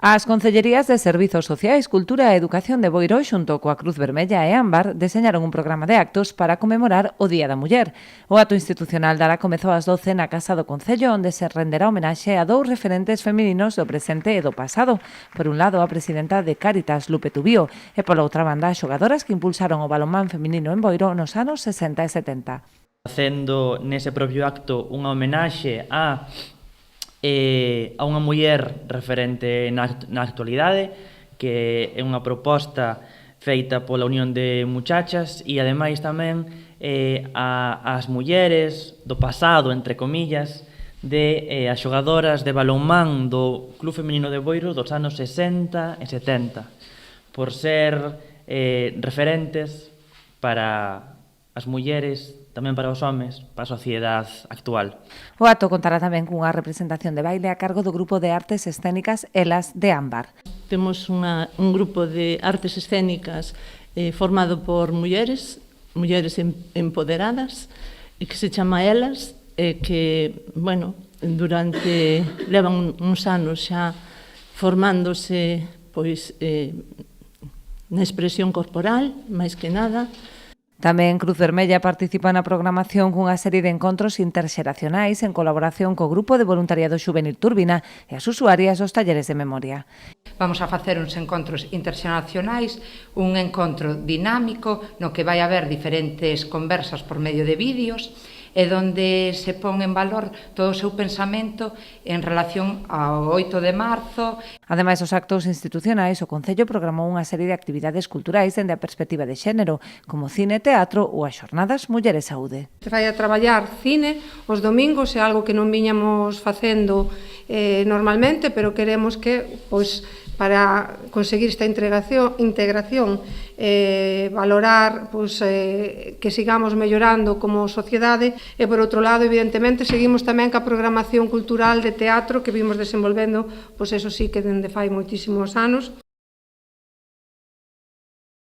As Concellerías de Servizos Sociais, Cultura e Educación de Boiro xunto coa Cruz Vermella e Ámbar deseñaron un programa de actos para conmemorar o Día da Muller. O acto institucional dará comezo ás 12 na Casa do Concello, onde se renderá homenaxe a dous referentes femininos do presente e do pasado. Por un lado, a presidenta de Cáritas, Lupe Tubío, e pola outra banda, as xogadoras que impulsaron o balonmán feminino en Boiro nos anos 60 e 70. Facendo nese propio acto unha homenaxe a unha muller referente na actualidade, que é unha proposta feita pola Unión de Muchachas e ademais tamén as mulleres do pasado, entre comillas, de as xogadoras de balonmán do Club Feminino de Boiro dos anos 60 e 70, por ser referentes para as mulleres, tamén para os homes, para a sociedade actual. O acto contará tamén cunha representación de baile a cargo do Grupo de Artes Escénicas Elas de Ámbar. Temos un grupo de artes escénicas formado por mulleres empoderadas, que se chama Elas, que, levan uns anos xa formándose na expresión corporal, máis que nada. Tamén Cruz Vermella participa na programación cunha serie de encontros interxeracionais en colaboración co Grupo de Voluntariado Xuvenil Turbina e as usuarias dos talleres de memoria. Vamos a facer uns encontros interxeracionais, un encontro dinámico no que vai haber diferentes conversas por medio de vídeos e donde se pon en valor todo o seu pensamento en relación ao 8 de marzo. Ademais dos actos institucionais, o Concello programou unha serie de actividades culturais dende a perspectiva de xénero, como cine, teatro ou as xornadas Muller e Saúde. Se vai a traballar cine os domingos, é algo que non viñamos facendo normalmente, pero queremos que, para conseguir esta integración, valorar que sigamos mellorando como sociedade e, por outro lado, evidentemente, seguimos tamén ca programación cultural de teatro que vimos desenvolvendo, eso sí que dende fai moitísimos anos.